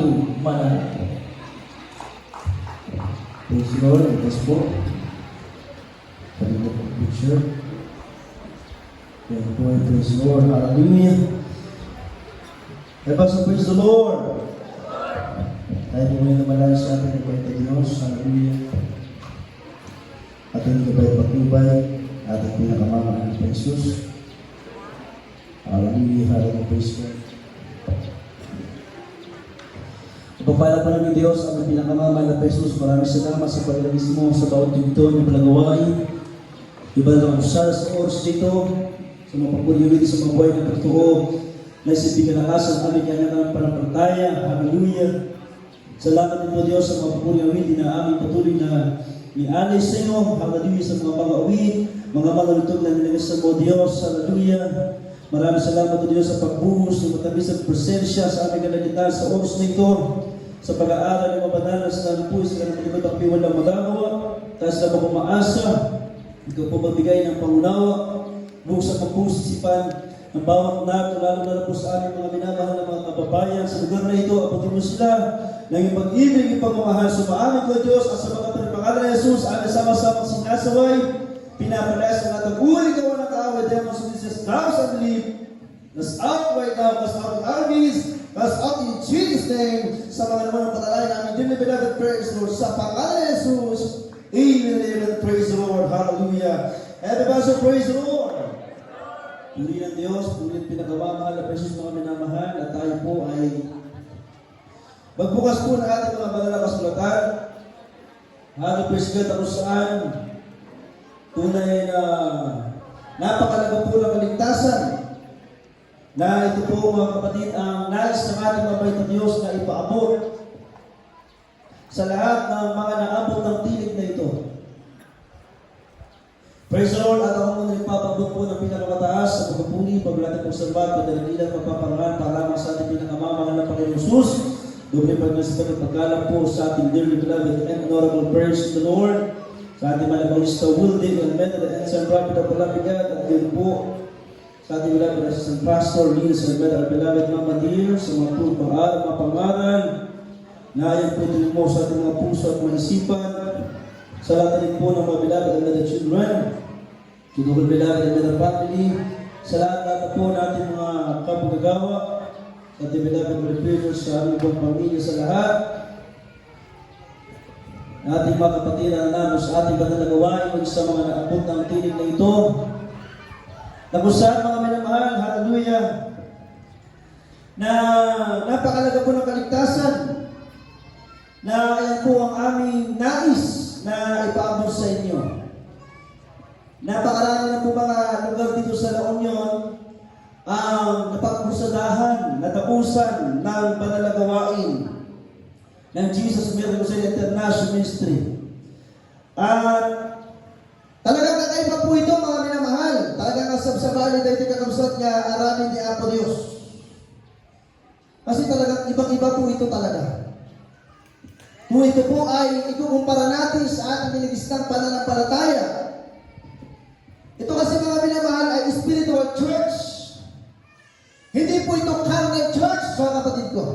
ato mananato. Praise the Lord. Ito po. Pwede po picture. Yan po. Praise the Lord. Hallelujah. Kaya so praise the Lord. Tayo po ngayon naman sa ating nagkwenta Diyos. Hallelujah. At hindi ka ba ipagtubay ating pinakamamahal ng Jesus. Hallelujah. Hallelujah. Praise God. Ipagpala pa namin Diyos ang pinakamamahal na Jesus. Maraming salamat sa paglagis mo sa bawat yugto ng palagawain. Iba lang ang sa oras dito, sa mga pagpuliwid sa mga buhay ng totoo, na isibigan na kasang aming kanyang panampalataya. Hallelujah. Salamat din po Diyos sa mga pagpuliwid na aming patuloy na ni-alis sa iyo. Hallelujah sa mga awit, mga lutong na nilagay sa mo Diyos. Hallelujah. Maraming salamat po Diyos sa pagbuhos ng matabis at presensya sa aming kalagitnaan sa oras na ito. Sa pag-aaral ng mga bananas na po sa kanang palibot ang piwan ng magagawa. Taas na po umaasa. Ikaw po magbigay ng pangunawa. Buksan ang pusisipan ng bawat nato, lalo na po sa aming mga minamahal ng mga kababayan sa lugar na ito. Abutin mo sila ng iyong pag-ibig, iyong pagmamahal. Sumaamin ko Diyos at sa mga pangalan ng Jesus, aming sama-sama sinasaway. Pinapalayas ng atang uli ka ng kaaway. Demo sa Jesus, Christ, I believe. Let's out right now, let's out in armies, let's out in Jesus' name. Sa mga naman ng patalay namin, dearly beloved, praise Lord. Sa pangalan ng Jesus, amen, praise the Lord, hallelujah. Everybody say, praise the Lord. Puli ng Diyos, puli ng pinakamamahal na Jesus mga minamahal, at tayo po ay magbukas po ng ating mga banal na kasulatan. Praise God, ako saan tunay na napakalaga po ng kaligtasan na ito po mga kapatid ang nais ng ating mabait na Diyos na ipaabot sa lahat ng mga naabot ng tinig na ito. Praise the Lord, at ako muna ipapabot po ng pinakamataas sa pagpupuli, paglating po sa ba't, padaligilan, pagpaparangan, para sa ating pinakamamahal na Panginoon Jesus. Doble pagkasipan ng paggalang po sa ating dearly beloved and honorable praise to the Lord. Sa ating malabalista Wildy, and Mental and San Prophet of Palapigat, at yun po sa ating beloved Assistant Pastor, Liz, and Mental beloved Mama Dear, sa mga po mga pangalan, na ayon po ito mo sa ating mga puso at mga isipan, sa lahat din po ng mga beloved and Mental children, to the beloved and Mental family, sa lahat po natin mga kapagagawa, sa ating beloved refugees, sa aming buong pamilya, sa lahat, ating mga kapatid na nanalo sa ating banal na gawain sa mga naabot ng tinig na ito. Na kung saan mga minamahal, hallelujah, na napakalaga po ng kaligtasan, na ayan po ang aming nais na ipaabot sa inyo. Napakarami na po mga lugar dito sa La Union ang napagpusadahan, natapusan ng banal na gawain ng Jesus Miracles International Ministry. At talagang kakaiba po ito mga minamahal. Talagang kasabsabali dahil kakabsat nga aramin ni Apo Diyos. Kasi talagang ibang-iba po ito talaga. Kung ito po ay ikukumpara natin sa ating nililistang pananampalataya. Ito kasi mga minamahal ay spiritual church. Hindi po ito carnal church, mga kapatid ko.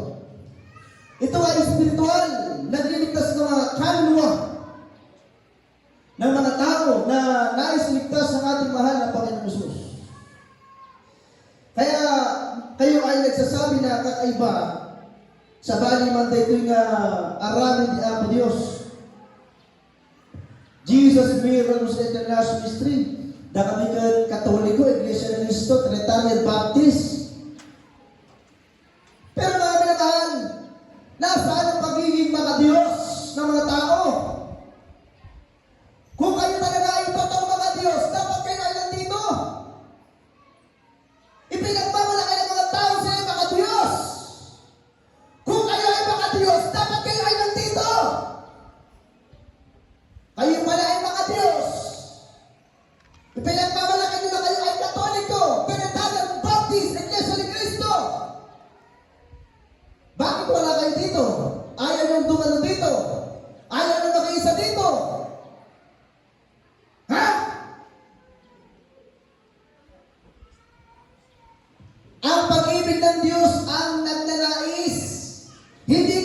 Ito ay spiritual, nagliligtas ng mga kaluluwa ng mga tao na nais ligtas ng ating mahal na Panginoon Jesus. Kaya kayo ay nagsasabi na kakaiba sa bali man dito nga aramin ni Apo Diyos. Jesus Miracles International Ministry, Dakamikan Katoliko, Iglesia ng Cristo, Trinitarian Baptist. Pero mga minamahal, nasaan ang pagiging mga Diyos ng mga tao? Kung kayo talaga ay totoong mga Diyos, dapat kayo ay nandito. Ipinagmamalaki ng mga tao sila ay mga Diyos. Kung kayo ay mga Diyos, dapat kayo ay nandito. Kayo pala ay mga Diyos. Ipinagmamalaki nyo na kayo ay Katoliko, Trinitarian Baptist, Iglesia ni Cristo. Bakit wala kayo dito? Ayaw nyo dumalo dito? Ayaw nyo makaisa dito? Ha? Ang pag-ibig ng Diyos ang nagnanais. Hindi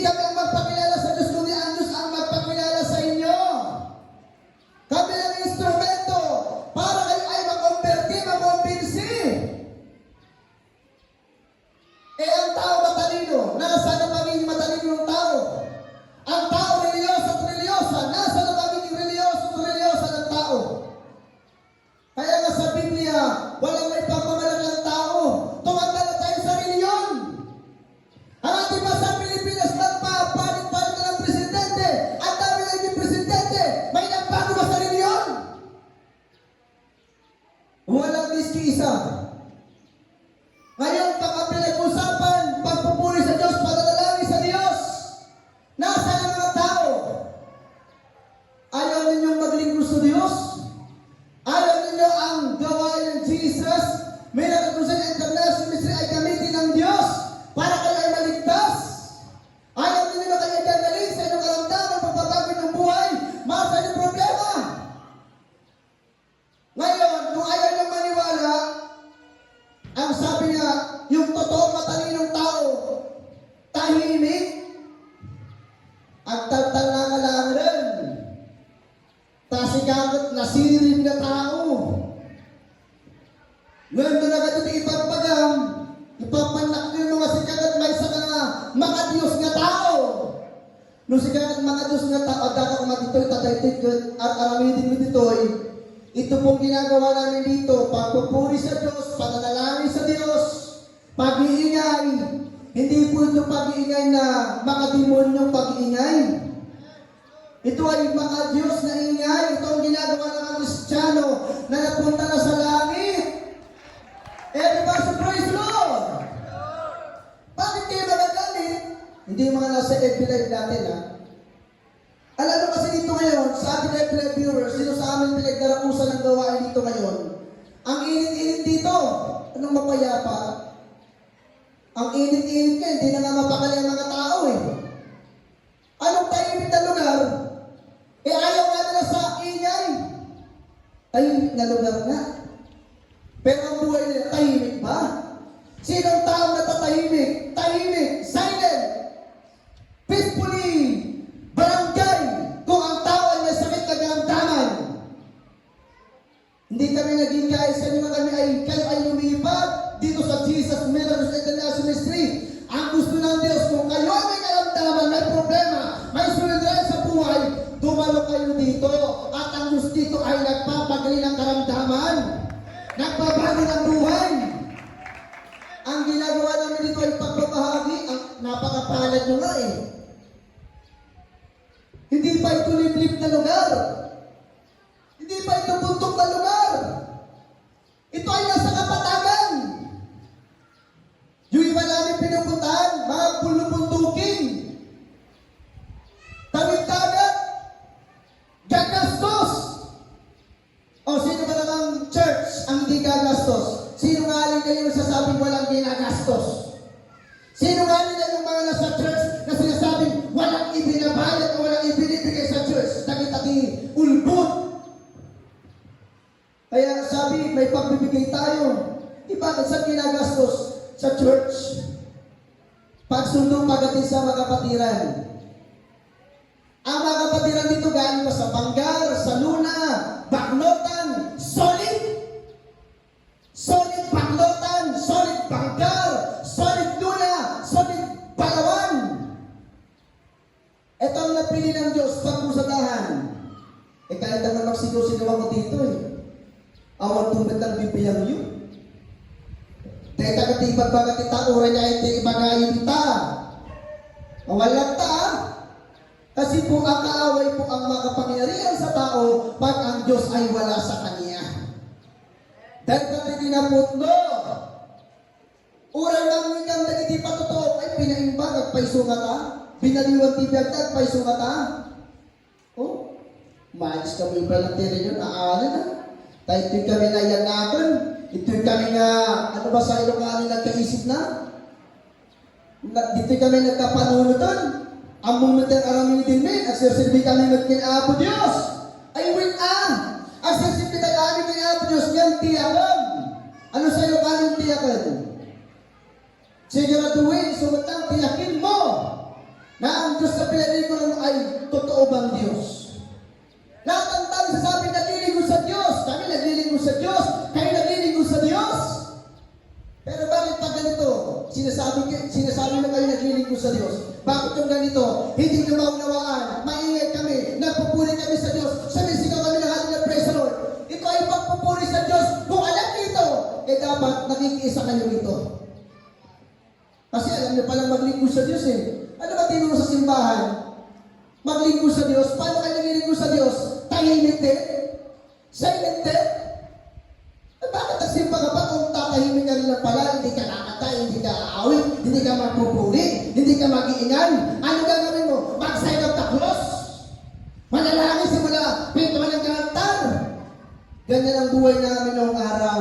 Ang tao reliyoso at reliyosa. Nasa na pagiging reliyoso at reliyosa ng tao? Kaya nga sa Biblia, walang may pagmamalang ng tao. Tumanda na tayo sa reliyon. Ang ating ba sa Pilipinas, nagpapalit-palit na ng presidente. Ang dami na naging presidente. May nagbago ba sa reliyon? Walang miski isa. Ngayon, pagka-pinag-usapan, pagpupuri sa Diyos, pananalangin sa Diyos, nasa ang mga tao? Ayaw ninyong maglingkod sa Diyos? Ayaw ninyo ang gawain ng Jesus? Miracle Crusade International Ministry ay gamitin ng Diyos para kayo ay maligtas? Ayaw ninyo na kayo gagaling sa inyong karamdaman, pagbabago ng buhay, masa inyong problema? Ngayon, kung ayaw nyo maniwala, ang sabi niya, yung totoong matalinong tao, tahimik, at taltalangalangan, tasikagat na sirin na tao. Ngayon na nagatito ipagpagam, ipapanak yung mga sikagat may sa mga Diyos nga tao. Nung sikagat mga Diyos nga tao, at ako matitoy, tataytik, at aramitin mo ditoy, ito pong ginagawa namin dito, pagpupuri sa Diyos, pananalangin sa Diyos, pag-iingay. Hindi po ito pag-iingay na mga demonyong pag-iingay. Ito ay mga Diyos na ingay. Ito ang ginagawa ng mga Kristiyano na napunta na sa langit. Everybody praise the Lord! Bakit kayo magagalit? Hindi mga nasa FB Live natin, ha? Alam mo kasi dito ngayon, sa ating FB Live viewers, sino sa amin pinagdarapusan ng gawain dito ngayon? Ang init-init dito. Anong mapayapa? Ang init-init ka, hindi na nga mapakali ang mga tao, eh. Anong tahimik na lugar? Eh ayaw nga nila sa ingay. Tahimik na lugar nga. Pero ang buhay nila, tahimik ba? Sinong taong natatahimik? Tahimik, silent, peacefully, barangay. Kung ang tao ay may sakit na karamdaman. Hindi kami naging kaisa nyo na kami ay kayo ay lumipat dito sa Jesus Miracle International Ministry. Ang gusto ng Diyos, kung kayo ay may karamdaman, may problema, may sulirayan sa buhay, dumalo kayo dito. At ang Diyos dito ay nagpapagali ng karamdaman. Nagbabago ng buhay. Ang ginagawa namin dito ay pagbabahagi. Ang napakapalad nyo nga, eh. Hindi pa ito liblib na lugar. Hindi pa ito buntok na lugar. Ito ay nasa kapatagan. Yung iba namin pinupuntahan, mga bulubundukin. Tawid-dagat. Gagastos. O sino ba namang church ang hindi gagastos? Sino nga alin kayo nasasabing walang ginagastos? Sino nga alin yung mga nasa church na sinasabing walang ibinabayad o walang ibinibigay sa church? Takit-taki ulbot. Kaya sabi, may pagbibigay tayo. Di bakit saan ginagastos? Sa church. Pagsundo pagdating sa mga kapatiran. Ang mga kapatiran dito galing pa sa Bangar, sa Luna, Baclotan, solid. Solid Baclotan, solid Bangar, solid Luna, solid Palawan. Ito ang napili ng Diyos pagkusadahan. Eh kahit naman magsigaw-sigaw ako dito, eh. Awang tubad lang bibiyang yun. Dahil takatibag bagat kita, uray niya hindi ibagayin kita. Mawalang ta, kasi po ang kaaway po ang makapangyarihan sa tao pag ang Diyos ay wala sa kanya. Dahil kami dinaputlo. Uray lang ikang na hindi pa totoo, ay pinaimbag, agpaisunga ka. Binaliwan tibiyag ka, agpaisunga ka. Oh, maalis kami ba ng tira nyo, naaalan na. Tayo ito'y kami na yanagan. Ito'y kami na, ano ba sa Ilocano nagkaisip na? Dito'y kami nagkapanunutan. Ang mumuntan aramin din min, at sirsilbi kami magkinapo Diyos. Ay win ang! At sirsilbi kami kinapo Diyos, yan tiyakan. Ano sa Ilocano tiyakan? Siguraduhin, sumatang tiyakin mo na ang Diyos sa pinaliguran ay totoo bang Diyos? Lahat ang tao sasabi naglilingkod sa Diyos. Kami naglilingkod sa Diyos. Kayo naglilingkod sa Diyos. Pero bakit pag ganito? Sinasabi na kayo naglilingkod sa Diyos. Bakit yung ganito? Hindi nyo maunawaan. Maingay kami. Nagpupuri kami sa Diyos. Sumisigaw kami ng hallelujah, praise the Lord. Ito ay pagpupuri sa Diyos. Kung alam nito, dapat nakikiisa kayo dito. Kasi alam nyo palang maglingkod sa Diyos eh. Ano ba tinuro sa simbahan? Maglingkod sa Diyos. Paano kayo naglingkod sa Diyos? Tahimik din? Silent din? Bakit nagsimba ka pa kung tatahimik ka rin pala, hindi ka nakatay, hindi ka aawit, hindi ka magpupuri, hindi ka mag-iingan? Ano gagawin mo? Mag-sign of the cross? Manalangin simula, pintuan ng altar. Ganyan ang buhay namin noong araw.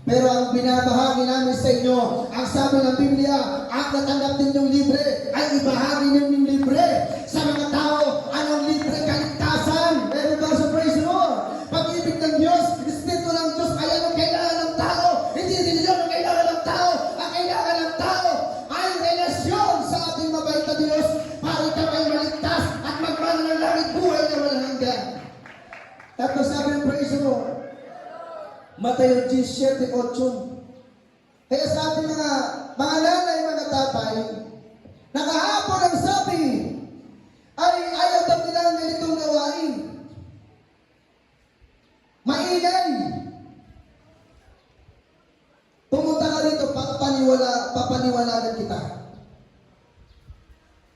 Pero ang binabahagi namin sa inyo, ang sabi ng Biblia, ang natanggap ninyong libre, ay ibahagi ninyong libre sa mga tao. Anong libre? Kaligtasan. Everybody so praise the Lord. Pag-ibig ng Diyos, Espiritu ng Diyos, ay anong kailangan ng tao. Hindi din yun ang kailangan ng tao. Ang kailangan ng tao ay relasyon sa ating mabait na Diyos para ikaw ay maligtas at magmana ng langit buhay na walang hanggan. Tapos sabi ng praise the Lord, Mateo 17:8. Kaya sa ating mga nanay, mga tatay, nakahapon ang sabi, ay ayaw daw nilang ganitong gawain. Maingay. Pumunta ka rito, papaniwalagan kita.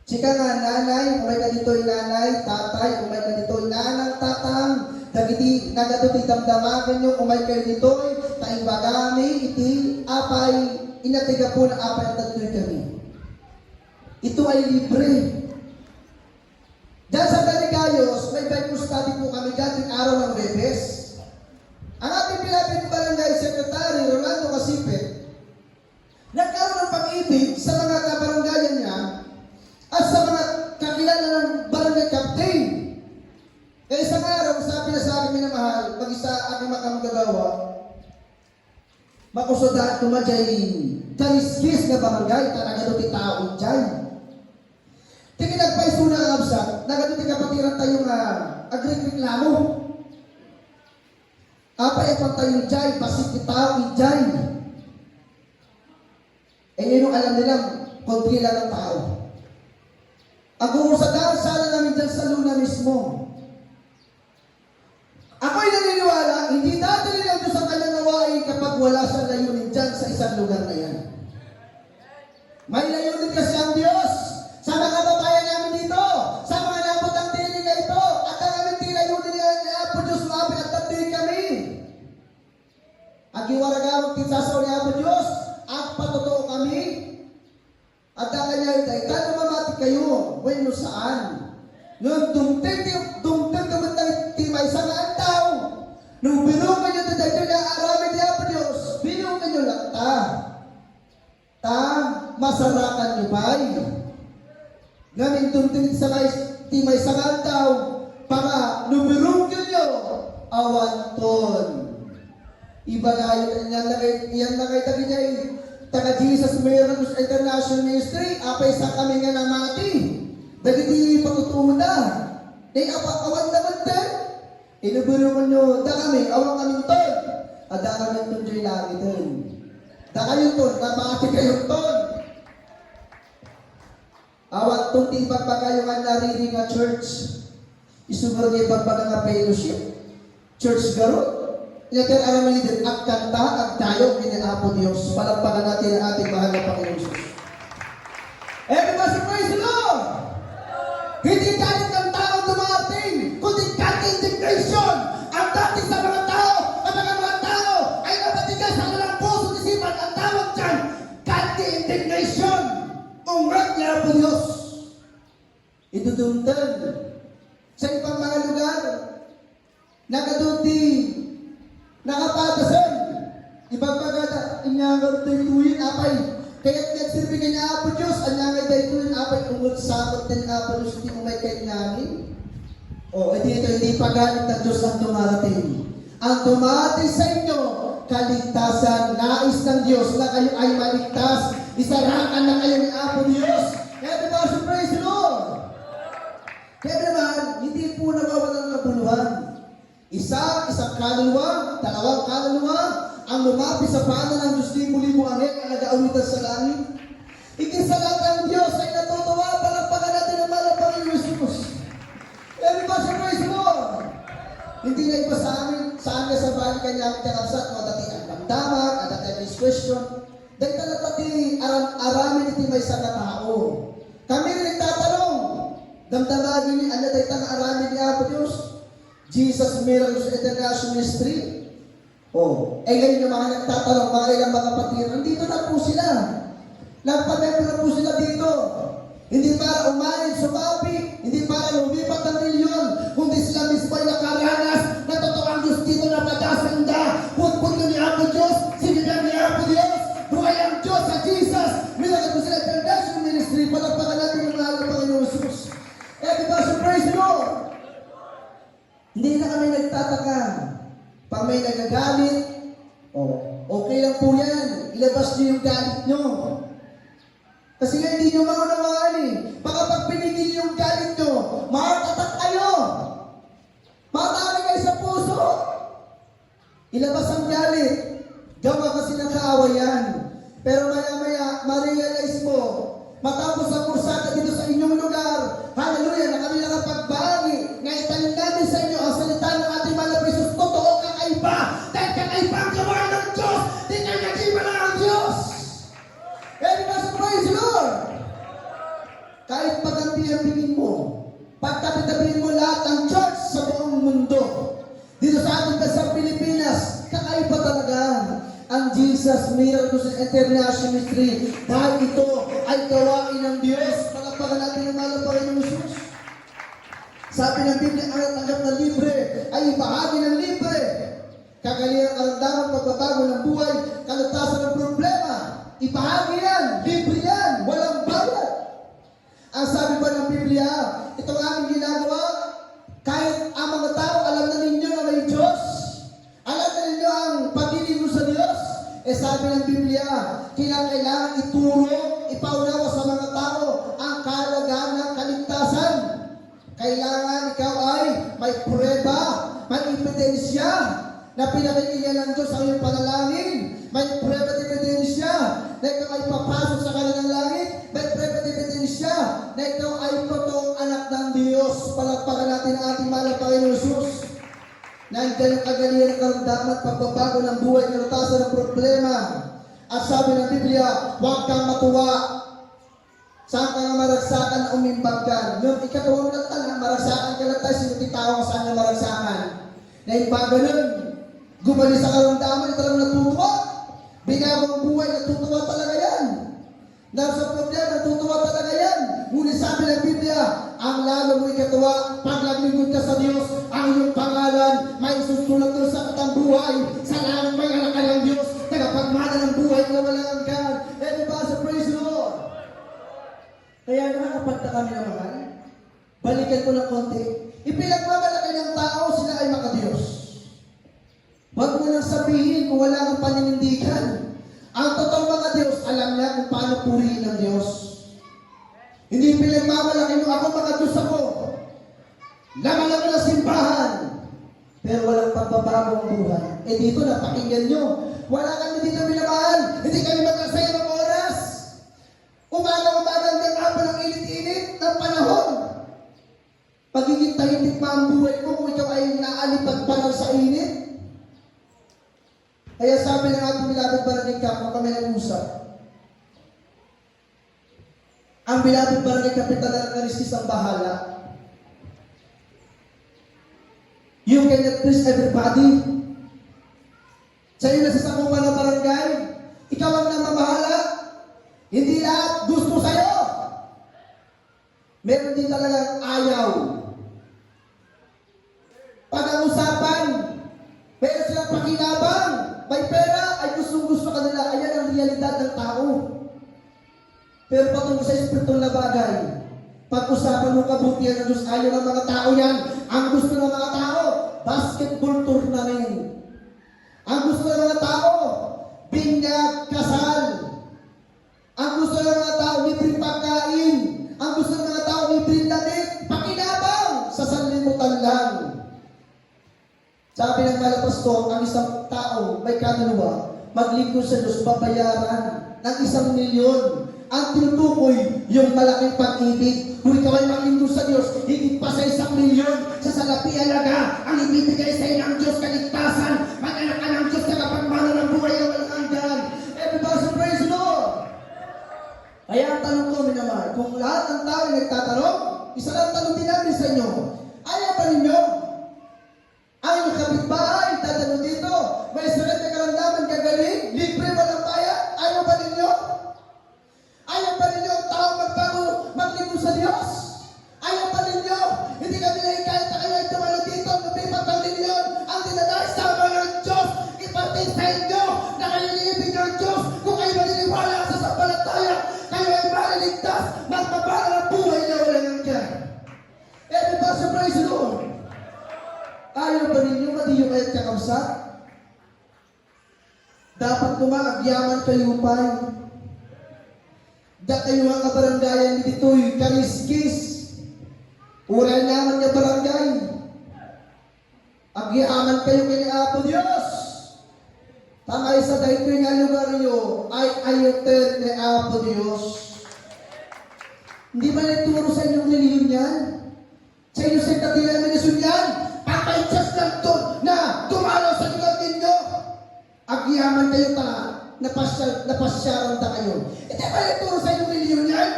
Sika nga, nanay, kung may ganito'y nanay, tatay, kung may ganito'y nanang, tatang, dagiti nagatuti damdamagan nyo umay kayo ditoy taimbagami iti apay inatiga po na apay at tatuloy kami. Ito ay libre. Diyan sa Daligayos, may Bible study po kami dating araw ng Webes. Ang ating pinapit barangay secretary Rolando Casipet nagkaroon ng pag-ibig sa mga kabaranggayan niya at sa mga kakilala ng barangay captain. Kaya isang araw, sabi na sa akin minamahal, mag-isa aking makamagagawa, makusudahan kumadjay, kaliskis na barangay, talaga doon tao dyan. Tingin nagpaiso na ang absak, nagadoon kapatiran tayong agrireklamo. Apa ipang tayong dyan, pasik tao dyan. Yun yung alam nilang, konti lang ang tao. Ang uusadahan sana namin dyan sa luna mismo. Ako'y naniniwala, hindi dadali lang Diyos ang kanyang gawain kapag wala siyang layunin dyan sa isang lugar na yan. May layunin kasi ang Diyos sa mga babayan namin dito, sa mga naputang tinig na ito, at ang aming tilayunin ni Apo Diyos, maapin at tatuloy kami. Ang iwaragawag tinsasaw ni Apo Diyos, at patotoo kami, at ang kanya ito, kano mamati kayo, when no saan? Nung dumteng naman tayo timay sa mga tao. Nung binungan nyo tayo na aramin niya po Diyos, binungan nyo lang masarakan nyo ba'y? Ngamin dumteng sa timay sa mga tao, para nung binungan nyo, awanton. Iba na yan na kayo tabi niya taga Jesus Miracles International Ministry, apay sa kami nga namati. Dagiti patutuo na. Awan naman din. Inubulungan nyo, da kami, awang kami ton. At da kami ton dyan lagi ton. Da kayo ton, napakati kayo ton. Awat ton, tibag pa kayo nga narinig nga church. Isuguro kayo pagbaga nga fellowship. Church garo. Ilagan araman nito, at kanta, at tayo, Apo Diyos. Palagpagan natin ang ating mahal na Panginoon Jesus. Everybody praise the Lord! Hindi galit ng tao dumating, kundi galit integration. Ang dati sa mga tao, ang mga tao ay napatigas sa kanilang puso at isipan. Ang tawag dyan, galit integration. Umrat niya po Diyos. Ituduntan sa ibang mga lugar, nakaduti, nakapatasan, ibang pagkata, inyangar tayo tuwin, apay. Kaya't nagsirbi niya Apo Diyos, anyangay tayo tuwin, apay, umot sakot din Apo Diyos, hindi mo may kainangin. Hindi pagalit ng Diyos ang dumarating. Ang dumarating sa inyo, kaligtasan, nais ng Diyos na kayo ay maligtas, isarakan na kayo ni Apo Diyos. Everybody praise the Lord! Kaya naman, hindi po nawawalan ng kabuluhan. Isang kaluluwa, dalawang kaluluwa, ang lumapit sa paanan ng Diyos libo-libo anghel ang nag-aunitan sa langit. Ikisalat ang Diyos ay natutuwa kailangan kakabsat mo dati ang damdaman, ang dati ang question. Dahil talaga aramin iti may sa katao. Kami rin nagtatanong, damdamagin ni ano dahil tang aramin ni Apo Diyos? Jesus Miracles International Ministry. Ngayon yung mga nagtatanong, mga ilang mga kapatid, andito na po sila. Nagpamember na po sila dito. Hindi para umanid, sumabi, hindi para lumipat ng milyon, kundi sila mismo ay nakaranas na totoo ang Diyos dito na matasanda. Punpunto ni Apo Diyos, sinigang ni Apo Diyos, buhay ang Diyos sa Jesus. Minagad po sila International Ministry, palagpakan natin yung mahal ng Panginoon Jesus. Diba, so praise the Lord. Hindi na kami nagtataka. Pag may nagagalit, okay lang po yan. Ilabas niyo yung galit niyo. Kasi nga hindi nyo maunawaan eh. Baka pag pinigil yung galit nyo, makatatak kayo. Matali kayo sa puso. Ilabas ang galit. Gawa kasi ng kaawayan. Pero maya-maya, ma-realize mo, matapos ang kursada dito sa inyong lugar, hallelujah, na kami nakapagbagi, nga itanim namin sa inyo ang salita ng ating mahal na Hesus, totoo kakaiba. Dahil kakaiba ang gawa ng Diyos, di na nag-iba lang ang Diyos. Praise the Lord! Kahit pag-ampi-ampingin mo, pagtabi-tabihin mo lahat ng church sa buong mundo, dito sa ating bansang Pilipinas, kakaiba talaga ang Jesus Miracles International Ministry dahil ito ay gawain ng Diyos. Palagpakan natin ang mahal na Panginoong Hesus. Sabi ng Biblia, ang natanggap na libre ay ibahagi ng libre. Kagalingan ang karamdaman, pagbabago ng buhay, kalutasan ng problema. Ibahagi yan, libre yan, walang bayad. Ang sabi pa ng Biblia, itong aming ginagawa, kahit ang mga tao, alam na ninyo na may Diyos. Alam na ninyo ang pag-ibig sa Diyos. Sabi ng Biblia, kailangan ituro, ipaunawa sa mga tao ang kalagahan ng kaligtasan. Kailangan ikaw ay may prueba, may ebidensya na pinakikinggan ng Diyos ang iyong panalangin. May prueba at ebidensya na ikaw ay papasok sa kanilang langit. May prueba at ebidensya na ikaw ay totoong anak ng Diyos. Palagpakan natin ang ating mahal na Panginoon Hesus. Nandiyan ang kagalingan ng karamdaman, pagbabago ng buhay, kalutasan ng problema. At sabi ng Biblia, huwag kang matuwa. Saan ka nga maragsakan na umimbag ka? Yung ikatawang lang maragsakan ka lang tayo, sinutitawang saan nga maragsakan. Na iba ganun, gumaling sa karamdaman, talagang natutuwa. Binagong buhay, natutuwa talaga yan. Nasa problema, natutuwa talaga yan. Ngunit sabi ng Biblia, ang lalo mo ikatuwa, pag naglingkod ka sa Diyos, ang iyong pangalan, may susunod doon sa katang buhay, sa langit may anak ka ng Diyos, tagapagmana ng buhay na walang angkan. Diba, sa praise the Lord. Kaya nakakapagta kami na mahal. Balikan ko ng konti. Ipinagmamalaki ng tao, sila ay makadiyos. Huwag mo nang sabihin kung wala kang paninindigan. Ang totoong mga Diyos, alam niya kung paano purihin ng Diyos. Hindi pinagmamalaki mo, ako mga Diyos ako. Laman ako ng simbahan. Pero walang pagbabago ang buhay. Dito, napakinggan nyo. Wala kami dito minamahal. Hindi kami magkasaya ng oras. Umaga-umaga hanggang hapon ng init-init ng panahon. Pagiging tahimik pa ang buhay mo kung ikaw ay naalipagpanaw sa init. Kaya sabi ng ating Beloved Barangay Camp, kung kami nag-usap, ang Beloved Barangay Kapitan ng Karistis ang bahala. You cannot please everybody. Sa iyo nasasakupan ng barangay, ikaw ang namamahala. Hindi lahat gusto sa'yo. Meron din talagang ayaw. Pag ang usapan, meron silang pakinabang, may pera, ay gustong-gusto ka nila. Ayan ang realidad ng tao. Pero patungkol sa espiritual na bagay, pag-usapan mo kabutihan ng Diyos, ayaw ng mga tao yan. Ang gusto ng mga tao, basketball tournament. Ang gusto ng mga tao, binyag, kasal. Ang gusto ng mga tao, libreng pagkain. Ang gusto ng mga tao, libreng damit. Pakinabang sa sanlimutan lang. Sabi ng malapastor, ang isang tao may kaluluwa, maglingkod sa Diyos, babayaran ng 1 milyon. Ang tinutukoy, yung malaking pag-ibig. Kung ikaw ay maglingkod sa Diyos, higit pa sa 1 milyon, sa salapi alaga, ang ibibigay sa iyo ng Diyos, kaligtasan, mag-anak-anak tao ay nagtatanong. Isa lang tanong din namin sa inyo. Ayaw ba ninyo? Ayaw ng kapitbahay, tatanong dito. May sakit na karamdaman, gagaling, libre, walang bayad. Ayaw ba ninyo? Ayaw ba ninyo ang tao magbago, maglingkod sa Diyos? Ayaw ba ninyo? Hindi kami kahit na kayo ay tumalo dito, lumipat ng milyon, ang dinadahil sa ng Diyos, ipatin sa inyo na kayo nilibig ng Diyos. Kung kayo maniniwala sa sampalataya, kayo ay maliligtas, magpapala ng buhay na walang hanggan. Eh, diba sa praise the Lord? Ayaw ba ninyo madiyo kayo't kakamsa? Dapat kumaagyaman kayo pa. Da kayo ang kabaranggayan dito'y kariskis. Uray naman niya barangay. Agyaman kayo kini Apo Diyos. Tangay sa daytoy nga lugar niyo ay ayoten ni Apo Diyos. Hindi ba nagturo sa inyong reliyon yan? Sa inyong sektatila ministun yan? Papay-chas lang doon na dumalaw sa lugar ninyo. Agyaman kayo ta, napasyaran ta kayo. Hindi ba nagturo sa inyong reliyon yan?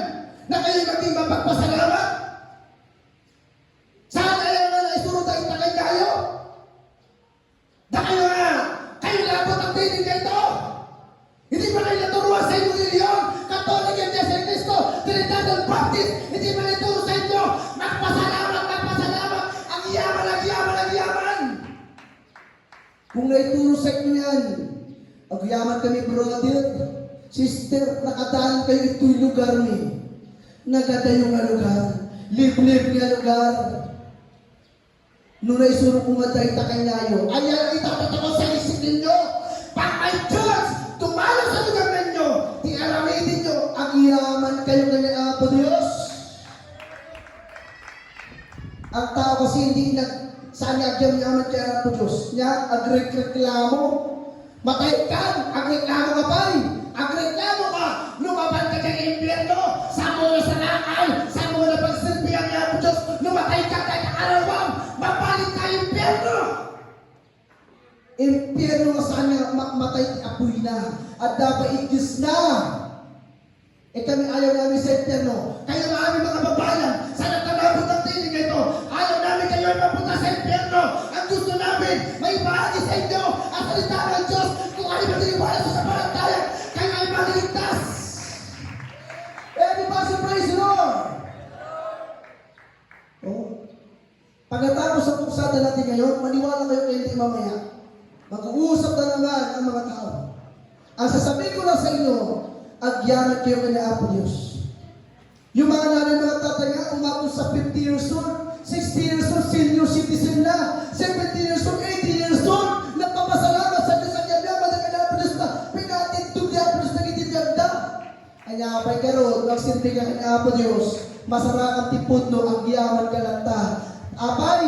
Na kayo maging mapagpasalamat? Saan kayo na naisuro tayo takay kayo? Na kayo na, kayo labot ang tinig na ito. Hindi ba kayo naturuan sa inyong reliyon? Katolik and Diyos and Cristo, Trinidad Baptist, hindi ba naturo sa inyo? Magpasalamat, magpasalamat, ang yaman, ang yaman, ang yaman. Kung naituro sa inyo yan, ang yaman kami brother, sister, nakadaan kayo ito'y lugar ni. Nagadayo nga lugar, liblib nga lugar. Nung naisuro kong matay takay nayo, ayan ang itatatako sa isip ninyo. Pangay Diyos, tumalo sa lugar ninyo, di alamitin nyo, ang yaman kayo ng Apo Diyos. Ang tao kasi hindi saan agyam yaman kaya Apo Diyos. Niya, agreklamo. Matay ka, agreklamo ka pa eh. Agreklamo ka, lumaban ka dyan impyerno, sa muna sa nakal, sa muna pagsilbi ang Apo Diyos, lumatay ka kahit karawang, mapalit ka impyerno. Impyerno nga saan nga matay apoy na, at dapat igis na. Eh kami ayaw namin sa impyerno, kaya nga aming mga babayan, sa natalabot ng tinig ito, ayaw namin kayo ay mapunta sa impyerno. Ang gusto namin, may bahagi sa inyo, ang salita ng Diyos, kung kayo matiniwala sa sampalataya, kayo ay maliligtas. Everybody praise the Lord! Oh. Pagkatapos sa puksada natin ngayon, maniwala kayo kayo hindi mamaya. Mag-uusap na naman ang mga tao. Ang sasabihin ko lang sa inyo, agyaman kayo kay Apo Diyos. Yung mga nanay mga tatay nga, umabot sa 50 years old, 60 years old, senior citizen na, 70 years old, 80 years old, nagpapasalamat sa Diyos ang yaman ng Apo Diyos na pinatintog ni Apo Diyos na ititiyagda. Ay napay karoon, magsilbi ka kay Apo Diyos, masarakang tipudno ang yaman ka lang ta. Apay,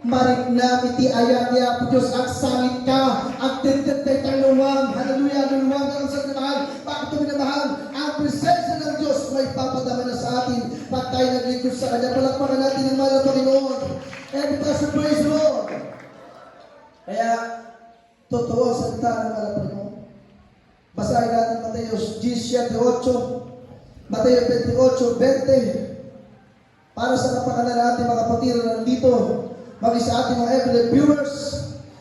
marik na iti ayat ni Apo Diyos, ang sangit ka, ang tintinday taluwang, hallelujah, luwang ka lang sa mahal, bakit tuminamahal, ang presensya ng Diyos may papadama na sa atin, pag tayo naglingkod sa Kanya, palakpakan natin ang mahal na Panginoon. And because of praise the Lord. Kaya, totoo ang salita ng mahal na Panginoon. Basahin natin Mateo 18, Mateo 28:20, para sa kapakanan natin mga kapatid na nandito, maging sa ating mga everyday viewers,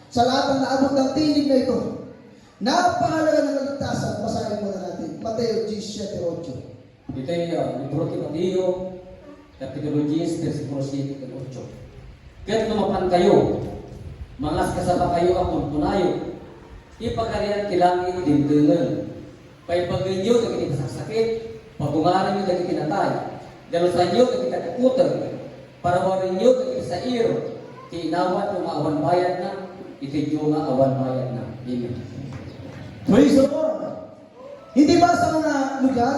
sa lahat ng naabot ng tinig na ito, napakalaga ng kaligtasan. Basahin muna natin, Mateo 18:8. Ito yung libro ni Mateo, Kapitulo 10, versikulo 7 ke 8. Kaya't lumapan kayo, mangas kasaba kayo akong tunayo, ipagkarian kilangit dintungan, paipagin nyo kagit ipasaksakit, pagungaran nyo kagit kinatay, dalusan nyo kagit katakutan, parawarin nyo kagit sa iro, tiinawat yung awan bayad na, itidyo nga awan bayad na. Amen. Praise the Lord! Hindi ba sa mga lugar,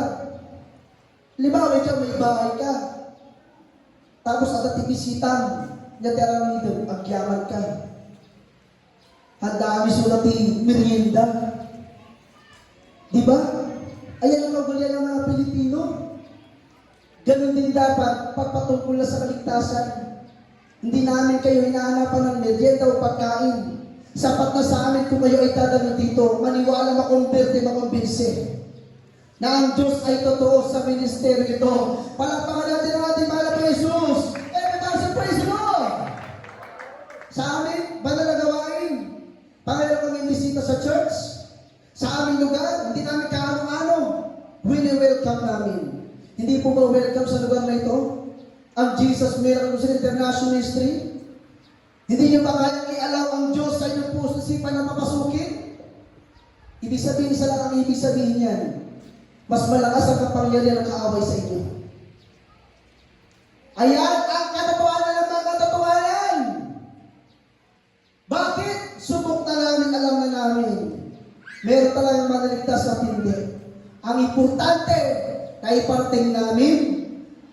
limaw ikaw may bahay ka, tapos at tibisitan, niya terang nito, agyaman ka. Handami sulati merienda. Di ba? Ayan ang kagulyan ng mga Pilipino. Ganun din dapat pagpatungkol na sa kaligtasan. Hindi namin kayo hinahanapan ng merienda o pagkain. Sapat na sa amin kung kayo ay dadalo dito, maniwala, makumberte, makumbinse. na ang Diyos ay totoo sa ministeryo ito. Palakpakan natin ang ating mahal na Jesus. Everybody praise the Lord! Sa amin, banal na gawain. Pangalawa kami bisita sa church. Sa aming lugar, hindi namin kaano-ano. Welcome namin. Hindi po ba welcome sa lugar na ito? Ang Jesus Miracle International Ministry? Hindi niyo ba kaya i-allow ang Diyos sa inyong puso sipan na mapasukin? Ibig sabihin, isa lang ang ibig sabihin niyan. Mas malakas ang kapangyarihan ng kaaway sa inyo. Ayan ang katotohanan ng mga katotohanan. Bakit? Subok na namin, alam na namin. Meron talagang manaligtas na hindi. Ang importante na iparating namin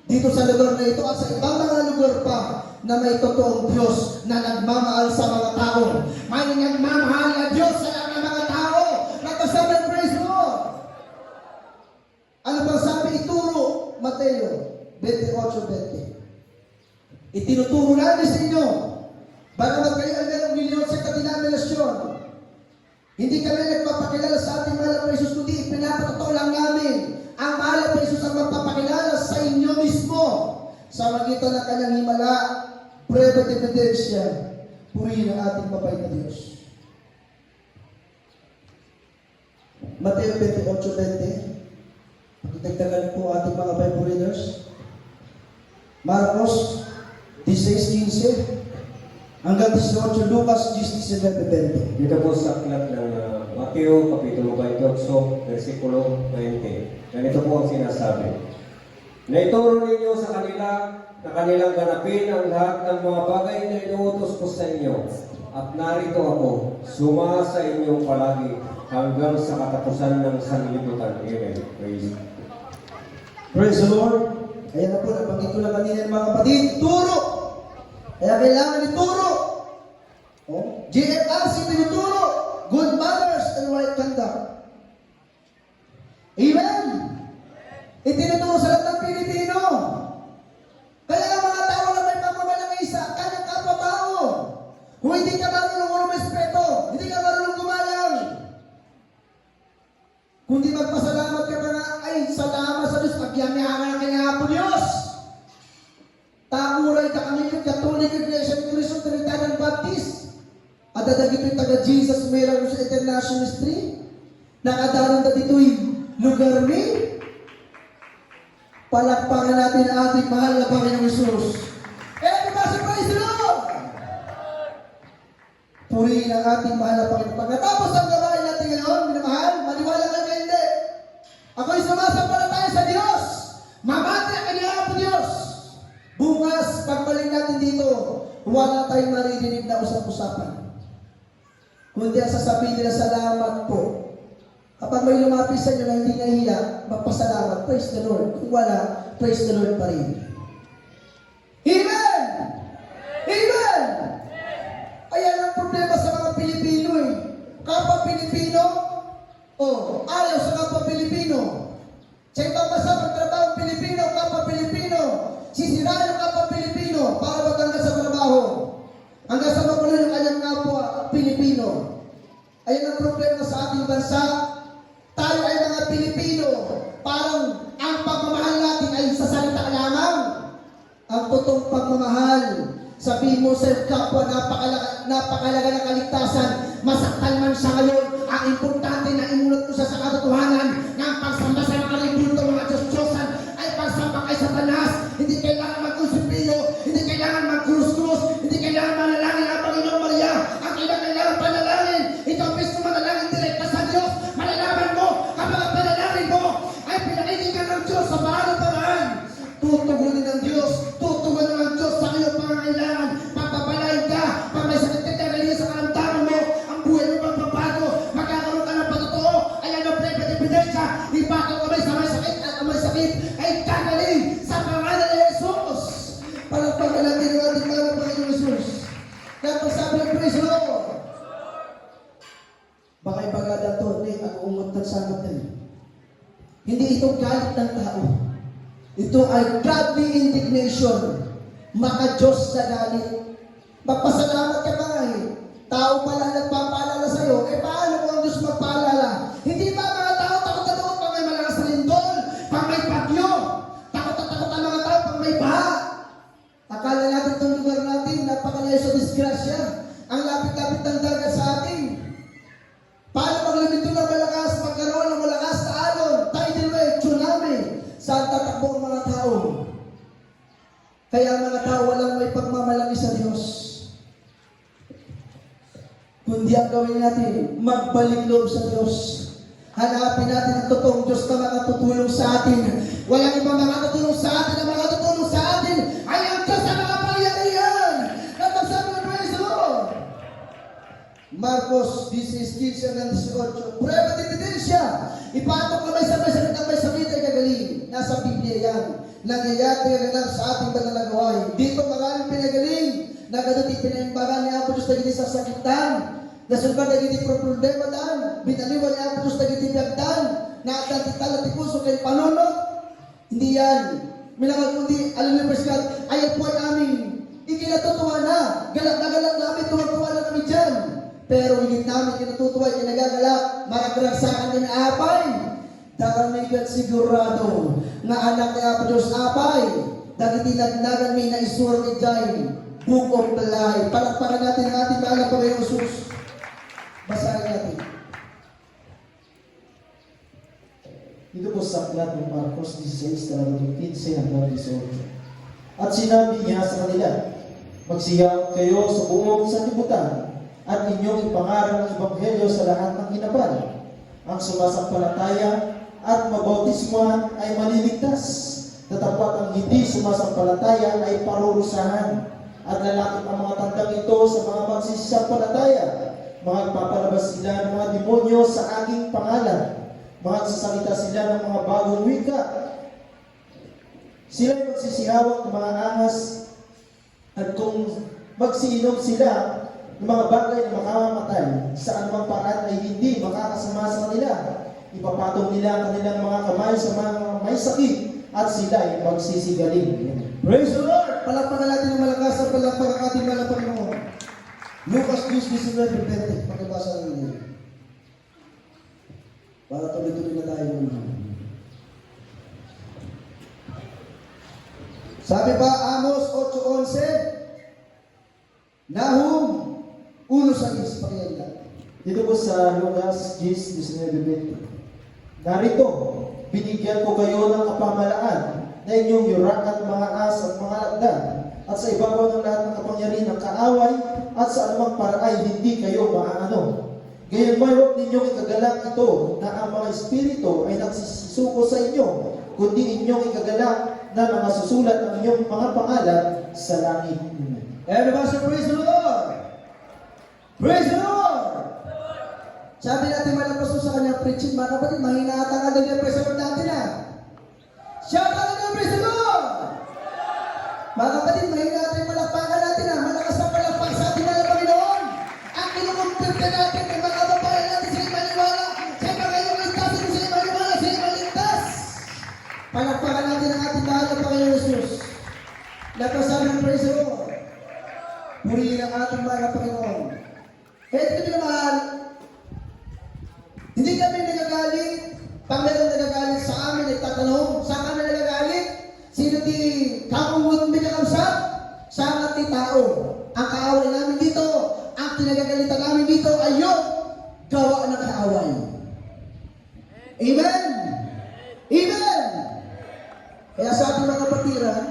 dito sa lugar na ito at sa ibang mga lugar pa na may totoong Diyos na nagmamahal sa mga tao. May nagmamahal na Diyos sa mga tao. Nagkasabi, praise Lord. Ano bang sabi? Ituro, Mateo 28:20. Itinuturo namin sa inyo. Bagamat kayo ay merong milyon sa denominasyon, hindi kami nagpapakilala sa ating mahal na Jesus, kundi pinapatotoo lang namin ang mahal na Jesus ang magpapakilala sa inyo mismo sa magitan ng kanyang himala, prueba at ebidensya, purihin ang ating mabait na Diyos. Mateo 28:20. Pagdagdagan po ating mga Bible readers. Marcos 16:15 hanggang 18, Lucas 19:20. Dito po sa aklat ng Mateo, Kapitulo 28, versikulo 20. Ganito po ang sinasabi. Naituro ninyo sa kanila na kanilang ganapin ang lahat ng mga bagay na inuutos ko sa inyo. At narito ako, suma sa inyo palagi hanggang sa katapusan ng sanlibutan. Amen. Praise the Lord. Kaya na po, nabanggit ko na kanina mga kapatid, turo. Kaya kailangan ituro. GFRC tinuturo. Good manners and right conduct. Amen. Itinuturo sa lahat ng Pilipino. Kaya ang mga tao na may pagmamalang isa, kanyang kapwa-tao. Kung hindi ka marunong respeto, hindi ka marunong gumalang, kundi magpasalamat ka na ay salamat sa Diyos, pagyamihan ka niya po Diyos. Takuray ka kami yung Catholic Iglesia ni Cristo Trinitanan Baptist. At dadagito'y taga Jesus Miracle International Ministry. Nakadaran na dito'y lugar ni. Palakpakan natin ang ating mahal na Panginoong Jesus. Everybody praise the Lord! Purihin ang ating mahal na Panginoon. Pagkatapos ang gawain natin ngayon, minamahal, maniwala ka na hindi. Ako'y sumasampalataya sa Diyos. Mamati ang kanyang po Diyos. Bukas, pagbalik natin dito, wala tayong maririnig na usap-usapan. Kundi ang sasabihin nila, salamat po. Kapag may lumapis sa inyo na hindi nahiya, magpasalamat, praise the Lord. Kung wala, praise the Lord pa rin. Amen! Amen! Ayan ang problema sa mga Pilipino eh. Kapag Pilipino, ayaw sa kapwa Pilipino. Sa ibang bansa, magtrabaho ang Pilipino, kapwa Pilipino. Sisirain ang kapwa Pilipino para matanggal sa trabaho. Hanggang sa makulo yung kanyang kapwa Pilipino. Ayan ang problema sa ating bansa. Tayo ay mga Pilipino. Parang ang pagmamahal natin ay sa salita lamang. Ang totoong pagmamahal. Sabihin mo sa kapwa, napakalaga ng kaligtasan. Masaktan man siya ngayon. Ang importante na imulat ko sa katotohanan ng pagsamba sa mga libuto, mga Diyos-Diyosan ay pagsamba kay Satanas. Hindi kailangan mag-usipilo, hindi kailangan mag-krus-krus, hindi kailangan manalangin ang Panginoong Maria. Ang kailangan panalangin, ito mismo manalangin direkta sa Diyos. Malalaman mo, kapag ang panalangin mo ay pinakinigan ng Diyos sa paano paraan. Tutugunin ng Diyos, tutugunin ng Diyos sa iyong pangangailangan. Pagpapalain ka, pag may sakit ka dahil sa karamdaman mo, ang buhay mo magbabago, magkakaroon ka ng patotoo. Ayan ang pwede ebidensya, ipakaw ka may sakit at may sakit ay kagaling sa pangalan ni Jesus. Palagpagan natin ang ating mga Panginoong Jesus. Kaya pag sabi ng praise the Lord, baka ibagada to, ang umat ng sagot din. Hindi ito galit ng tao. Ito ay godly indignation. Maka-Diyos na galit. Magpasalamat ka ba eh? Tao pala nagpapaalala sa'yo. Paano kung ang Diyos magpaalala? Hindi ba mga tao takot na doon pag may malakas na siya. Ang lapit-lapit ng dagat sa atin. Paano maglumito ng malakas, magkaroon ng malakas na alon, tidal wave, tsunami, saan tatakbo ang mga tao? Kaya ang mga tao walang may pagmamalaki sa Diyos. Kundi ang gawin natin, magbalik loob sa Diyos. Hanapin natin ang totoong Diyos na makatutulong sa atin. Walang ibang makatutulong sa atin. Ang makatutulong sa atin ay ang Diyos na makapangyarihan. Napagsabi ng praise the Lord. Marcos 16:18. Prueba de evidensya. Ipatok na may sabay-sabit ang may sabit ay gagaling. Nasa Biblia yan. Nangyayari pinagalang sa ating banal na gawain. Dito maraming pinagaling. Nagaduti pinaimbagan ni Apo Diyos na gini sa sakitan. Nasulkan na gini problema daan. Binaliwan ni Apo Diyos na gini biyagdan. Naatantita na tipuso kay panunod. Hindi yan. Minakal kundi, Alilibers God, ayaw po ay aming ikinatutuwa na. Galak na galak namin, tuwag-tuwa na kami dyan. Pero higit namin kinatutuwa, kinagagalak, makakaragsakan din apay. Daramigat sigurado na anak ni Apo Diyos apay. Dahil tinagnagan may naisuro ni Jai. Book of the Life. Palakpakan natin ang ating mahal na Panginoong Jesus. Basahin natin. Dito po sa aklat ng Marcos 16:15 hanggang 18. At sinabi niya sa kanila, magsiyang kayo sa buong sanlibutan at inyong ipangaral ang ebanghelyo sa lahat ng hinapan. Ang sumasampalataya at mabautismuhan ay maliligtas. Tatapat ang hindi sumasampalataya ay parurusahan. At lalapit ang mga tandang ito sa mga magsisampalataya. Magpapalabas sila ng mga demonyo sa aking pangalan. Magsasalita sila ng mga bagong wika. Sila ay magsisihawak ng mga ahas. At kung magsiinom sila ng mga bagay na makakamatay, sa anumang paraan ay hindi makakasama sa kanila. Ipapatong nila ang kanilang mga kamay sa mga may sakit at sila ay magsisigaling. Praise the Lord! Palakpakan natin ng malakas at palakpakan ating mahal na Panginoon. Lucas 10:19, pakibasa natin yun. Para tuloy-tuloy na tayo naman. Sabi pa, Amos 8:11, Nahum 1:6, pakiyan lang. Dito po sa Lucas 10:19. Narito, binigyan ko kayo ng kapamalaan na inyong yurak at mga as at mga lagdan, at sa ibabaw ng lahat ng kapangyarihan ng kaaway, at sa anumang paraan hindi kayo maaano. Gayon ba, huwag ninyong ikagalak ito na ang mga espiritu ay nagsisuko sa inyo, kundi inyong ikagalak na mga susulat ang inyong mga pangalan sa langit. Everybody say, praise the Lord! Praise the Lord! Sabi natin malakas sa kanya preaching, mga kapatid, mahina ata nga daw yung praise the Lord natin Shout out to praise the Lord! Mga kapatid, mahina ata yung malakpakan natin malakas ang palakpak sa ating mga Panginoon. Ang kinukumpirte natin, ay mga kababayan natin sila maniwala. Sa mga iyong ligtasin, sila maniwala, sila maligtas. Palakpakan natin ang ating mahal na Panginoon Jesus. Nagkasabi ng praise the Lord. Purihin ang ating mga Panginoon. Kaya ito naman, hindi kami nagagalit. Pag meron nagagalit sa amin, nagtatanong, saan kami nagagalit? Sino di kakungot binakamsat? Sa ating tao. Ang kaaway namin dito, ang kinagagalitan namin dito ay yung gawa ng kaaway. Amen? Amen? Kaya sa ating mga kapatiran,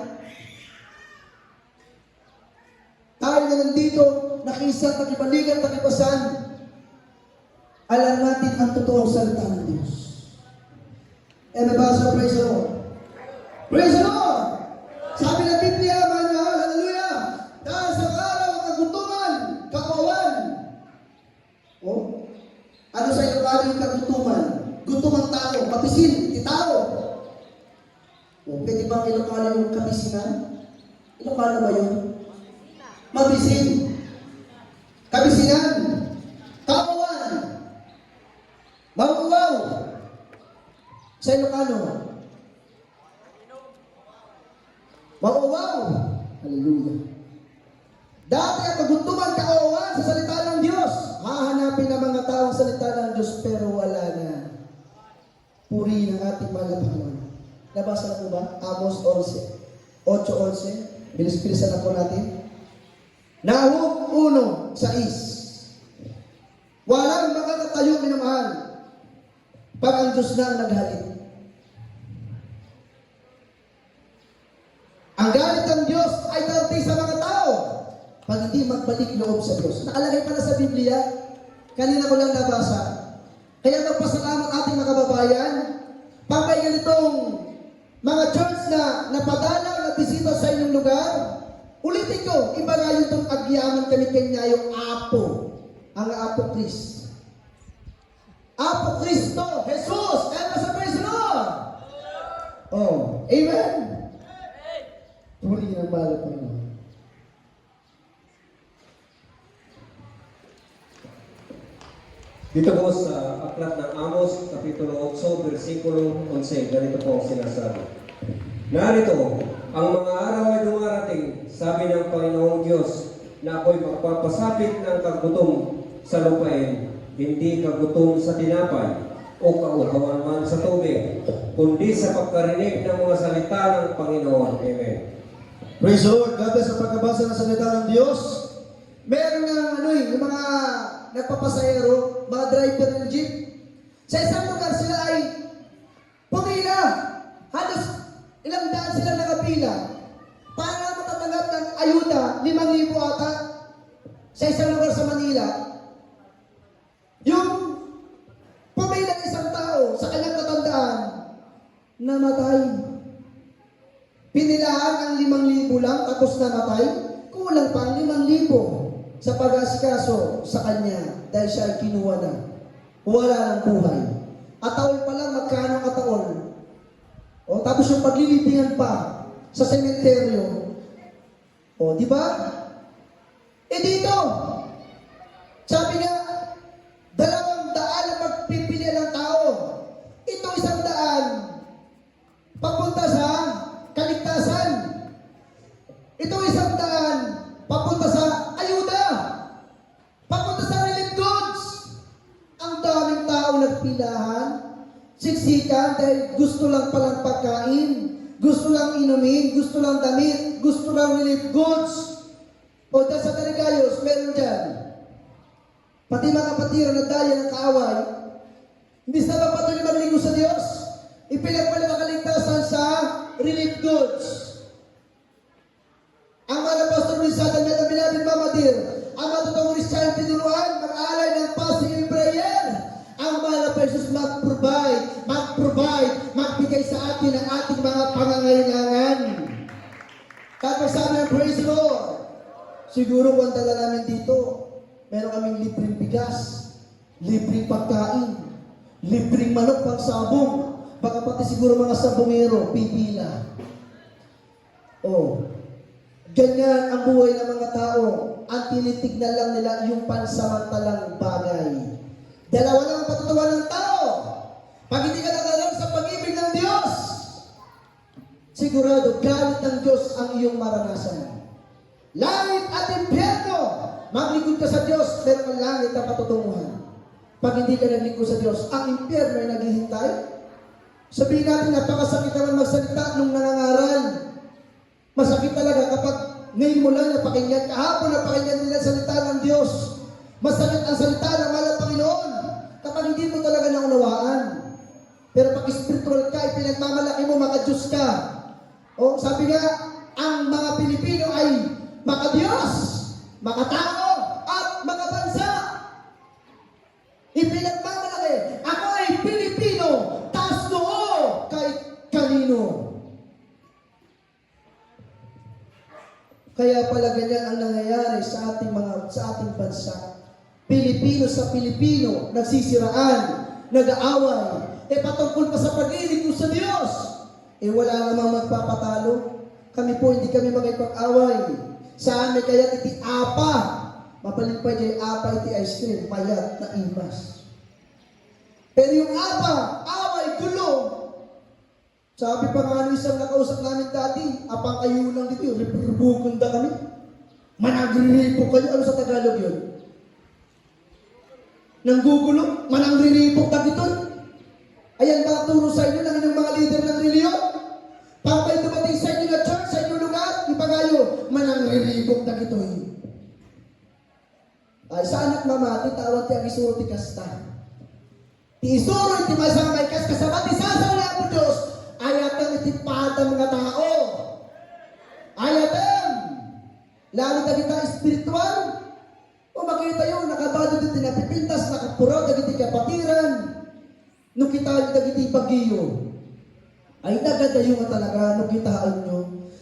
tayo na nandito, nakisat, nakibaligan, nakipasan, alam natin ang totoong salita ng Diyos. Everybody say, praise the Lord. Praise the Lord! Sabi ng Biblia, mga hallelujah! Dahil sa araw ng kagutuman, kapawan. Oh? Ano sa iyo kali yung kagutuman? Gutumang tao, kapisin, titao. Oh, pwede bang ilokala yung kabisinan? Ilokala ba yun? Mabisin. Kabisinan. Kapawan. Mauwaw. Sa Ilocano. Mauwaw. Hallelujah. Dati ang kaguntuman, kauawan sa salita ng Diyos. Hahanapin ng mga tao ang salita ng Diyos, pero wala na. Puri ng ating mga Panginoon. Nabasa na po ba? Amos 8:11. Bilis-bilisan na po natin. Nahum 1:6. Walang makakatayo minamahal pag ang Diyos na ang naghalit. Ang galit ng Diyos ay darating sa mga tao pag hindi magbalik loob sa Diyos. Nakalagay pala sa Biblia, kanina ko lang nabasa. Kaya magpasalamat ating mga kababayan, pag may ganitong mga church na napadalaw na bisita sa inyong lugar, ulitin ko, iba nga yung itong agyaman kami kanya yung Apo, ang Apo Kristo. Apo Kristo, Jesus, kaya sa praise the Lord. Oh, amen. Tuli ng bala pa naman. Dito po sa Aklat ng Amos, Kapitulo 8, versikulo 11, ganito po ang sinasabi. Narito, ang mga araw ay dumarating, sabi ng Panginoong Diyos, na ako'y magpapasapit ng kagutom sa lupain, hindi kagutom sa tinapay, o kauhawan man sa tubig, kundi sa pagkarinig ng mga salita ng Panginoon. Amen. Praise the Lord. God bless sa pagkabasa ng salita ng Diyos. Meron nga yung mga nagpapasahero, mga driver ng jeep. Sa isang lugar sila ay pumila. Halos ilang daan sila nakapila. Para matatanggap ng ayuda, 5,000 ata. Sa isang lugar sa Manila. Yung pumila ng isang tao sa kanyang katandaan, namatay. Pinilaan ang 5,000 lang, tapos namatay. Kulang pa ang 5,000 sa pag-asikaso sa kanya dahil siya ay kinuha na. Wala ng buhay. At taon pa lang, magkano kataon? O, tapos yung paglilibingan pa sa sementeryo. O, di ba? Eh dito, sabi nga, 200 ang magpipili ng tao. Ito 100 papunta sa kaligtasan. Ito 100 papunta sa ayuda. Papunta sa relief goods. Ang daming tao nagpilahan, siksikan dahil gusto lang palang pagkain, gusto lang inumin, gusto lang damit, gusto lang relief goods. O dyan sa Tarigayos, meron dyan. Pati mga patira na daya ng kaaway, hindi sa ba patuloy magligo sa Diyos? Ipinagpala ang kaligtasan sa relief goods. Ang mga pastor ni Satan na binabing mamadir, ang matutong Christian tinuruan, mag-aalay ng fasting and prayer. Ang mga Jesus mag-provide, magbigay sa atin ang ating mga pangangailangan. Kapag sabi ng praise the Lord, siguro kung dala namin dito, meron kaming libreng bigas, libreng pagkain, libreng manok pang sabong, baka pati siguro mga sabongero, pipila. Oh, ganyan ang buhay ng mga tao. Ang tinitignan lang nila yung pansamantalang bagay. Dalawa lang ang patutuwa ng tao. Pag hindi ka naglalaro sa pag-ibig ng Diyos, sigurado galit ng Diyos ang iyong maranasan. Langit at impyerno, maglingkod ka sa Diyos, meron kang langit na patutunguhan. Pag hindi ka naglingkod sa Diyos, ang impyerno ay naghihintay. Sabihin natin, napakasakit naman magsalita nung nangangaral. Masakit talaga kapag ngayon mo lang napakinggan, kahapon napakinggan nila salita ng Diyos. Masakit ang salita ng mahal Panginoon kapag hindi mo talaga naunawaan. Pero pag spiritual ka, pinagmamalaki mo, maka-Diyos ka. O sabi nga, ang mga Pilipino ay maka-Diyos, maka-tao, at maka-bansa. Ipinagmamalaki, ako ay Pilipino, taas noo kay kanino. Kaya pala ganyan ang nangyayari sa ating bansa. Pilipino sa Pilipino, nagsisiraan, nag-aaway. Patungkol pa sa pag-ibig ko sa Diyos. Wala namang magpapatalo. Kami po, hindi kami makipag-away. Saan may kaya iti apa? Mapaling pa dyan, apa iti ice cream, payat na imas. Pero yung apa, away, gulo. Sabi pa nga isang nakausap namin dati, apang kayo lang dito, ribukunda kami. Managriripok kayo. Ano sa Tagalog yun? Nanggugulo, manangriripok na dito. Ayan ba turo sa inyo ng inyong mga leader ng reliyon? Pag may dumating sa inyo na church, sa inyong lugar, ipagayo, manangriripok na dito. Ay sa anak mama, titawag ti ang isuro ti kasta. Ti isuro ti masamay kas kasama ti sasaw na po Diyos, ayatan iti pata mga tao. Ayatan! Lalo na kita espiritual. O makita yun, nakabado dito napipintas, nakapuraw, dagiti kapatiran. Nung kita dagiti pagiyo. Ay nagadayo nga talaga nung kitaan nyo.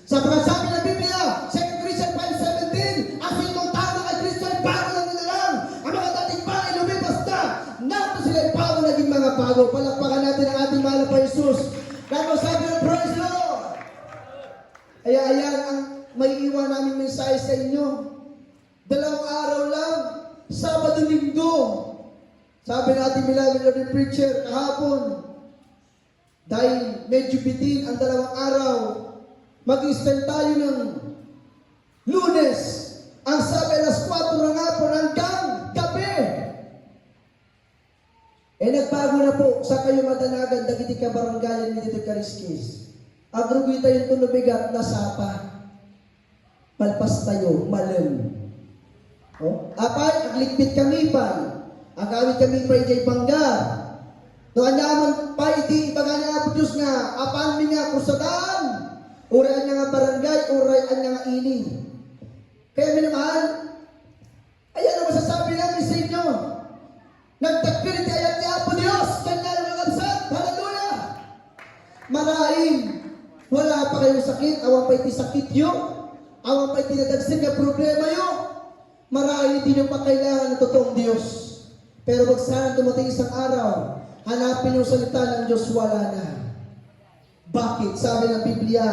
Sa sabi ng Biblia, 2 Corinthians 5:17, ang sinong tao kay Kristo ay bago lang nila lang. Ang mga dating bagay lumipas na. Nato sila ay bago naging mga bago. Palakpakan natin ang ating mahal na Jesus. Kaya sabi ng praise the Lord. Kaya ayan ang may iwan namin mensahe sa inyo. 2 araw lang, Sabado, Linggo. Sabi natin beloved Lord and preacher kahapon, dahil medyo bitin ang 2 araw, mag-spend tayo ng Lunes, ang sabi alas 4 ng hapon hanggang gabi. Nagbago na po sa kayo madanagan, dagiti ka baranggayan ni dito kariskis. Agrugi tayo tunubigat na sapa. Palpas tayo, malam. Apay, aglikpit kami pa. Agawit kami pa ijay banggar. Doon naman pa iti ibaga niya po Diyos nga, apan mi nga kusadaan. Urayan niya nga barangay, urayan niya nga ini. Kaya minamahal, ayan ang masasabi namin sa inyo. Nagtakpil iti ayat niya po Diyos, kanya lang ang absat. Hallelujah! Maraing, wala pa kayong sakit, awan pa iti sakit yun. Awan pa iti nadagsin nga problema yun. Marahil hindi nyo pa kailangan ng totoong Diyos. Pero magsahan dumating isang araw, hanapin yung salita ng Diyos, wala na. Bakit? Sabi ng Biblia,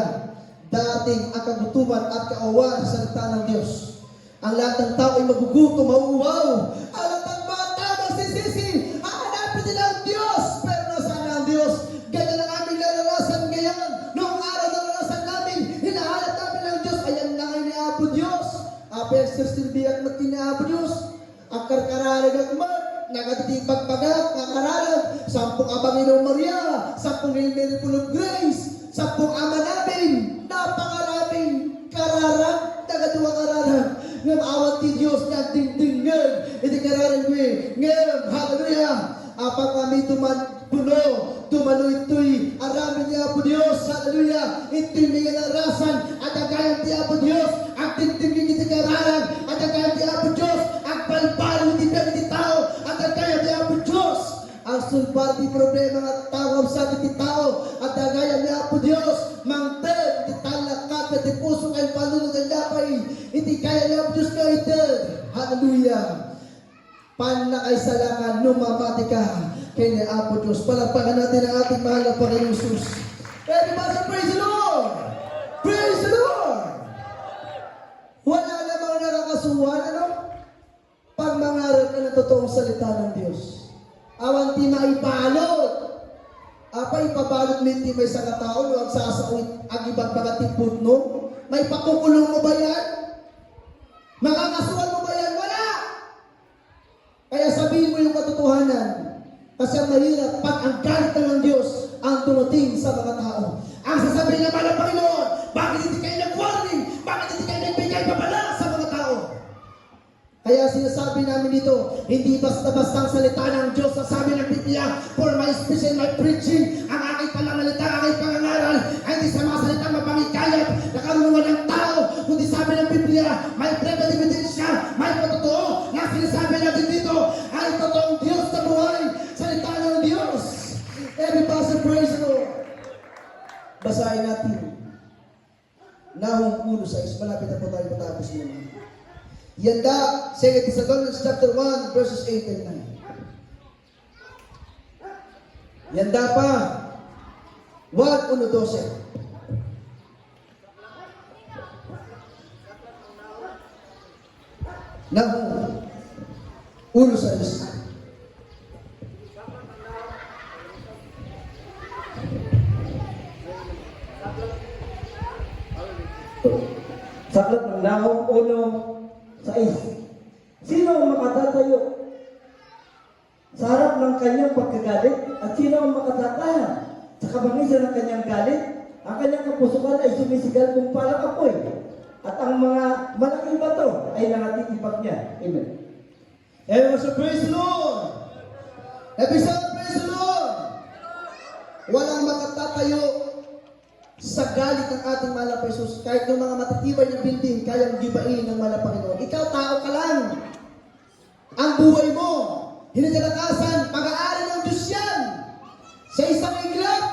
dating ang kagutuman at kaawan sa salita ng Diyos. Ang lahat ng tao ay magugutom, mauuwaw. Ang lahat ng mga tao magsisisi, hanapin nila ang Diyos. Pero nasaan na ang Diyos? Ganyan ang aming naranasan ngayon. Noong araw na naranasan namin, hinahanap namin ang Diyos. Ayan na ngayon ni Apo Diyos. Apexers tilbi at magkinaabo Diyos. Ang karkararag at nagatitipag pagak, kakararag, 10 Abanginoong Maria, 10 Hail Mary full of grace, 10 Ama namin, napakaraming kararag, nagatuwa kararag, ngam awat ti Diyos na dingdingan, iti kararag ko ngam, hallelujah, apang kami puno, tumano ito'y aramin niya po Diyos, hallelujah, ito'y may narasan, at agayang ti Apo Diyos, ang tintingin iti kararag, at agayang ti Apo Diyos, ang palpalo iti tao, at agayang ti Apo Diyos, ang sulbar ti problema at tao sa iti tao, at agayang ti Apo Diyos, mangtag, iti talakat, iti puso kay panunod ang lapay, iti kaya ti Apo Diyos ka itag, hallelujah. Panakaisalangan, numamati ka kay ni Apo Diyos. Palakpakan natin ang ating mahal na Panginoon Jesus. Everybody praise the Lord! Praise the Lord! Wala namang nakakasuhan, ano? Pag mangaral ka ng totoong salita ng Diyos. Awan ti maibalot. Apa ipabalot mo ti may sa katao, ang sasawit, ang ibang bagatipod no? May pakukulong mo ba yan? Makakasuhan mo ba yan? Wala! Kaya sabihin mo yung katotohanan. Kasi ang mahirap pag ang galit ng Diyos ang dumating sa mga tao. Ang sasabihin naman ng Panginoon, bakit hindi kayo nag-warning? Bakit hindi kayo nagbigay babala sa mga tao? Kaya sinasabi namin dito, hindi basta-basta ang salita ng Diyos. Sasabi ng Biblia, for my speech and my preaching, ang aking pananalita, ang aking pangangaral, ay hindi sa mga salita mapangikayat na karunungan ng tao, kundi sabi ng Biblia, may private evidensya, may patotoo, na sinasabi natin dito, ay totoong Diyos na buhay, salita ng Diyos. Everybody praise the Lord. Basahin natin. Nahum 1:6, malapit na po tayo matapos muna. Yanda, 2 Thessalonians chapter 1, verses 8 and 9. Yanda pa. 1:12. Nahum 1:6. Saklat ng Nahum 1:6. Sino ang makatatayo sa harap ng kanyang pagkagalit? At sino ang makatatahan sa kabangisan ng kanyang galit? Ang kanyang kapusukan ay sumisigal kung parang apoy. At ang mga malaking bato ay nangatitibag niya. Amen. Everyone say, praise the Lord! Episode, praise the Lord! Walang makatatayo sa galit ng ating mahal na Jesus. Kahit ng mga matitibay na building, kayang gibain ng mahal na Panginoon. Ikaw, tao ka lang. Ang buhay mo, hindi kalakasan, pag-aari ng Diyos yan. Sa isang iglap,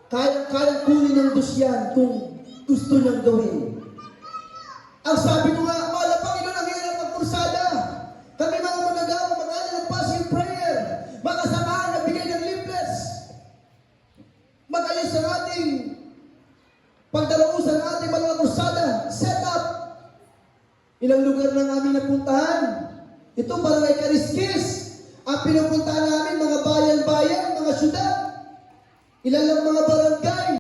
kayang kunin ng Diyos yan kung gusto niyang gawin. Ang sabi ko nga, mahal na Panginoon, ang hirap magpursada. Kami mga magagawa, mag-aari ng passive prayer, mga samahan na bigay ng leaflets, mag-ayos ang ating pagdarausan ng ating mga kursada, set up. Ilang lugar na namin napuntahan. Ito barangay Kariskis. Ang pinupuntahan namin, mga bayan-bayan, mga syudad. Ilan lang mga barangay.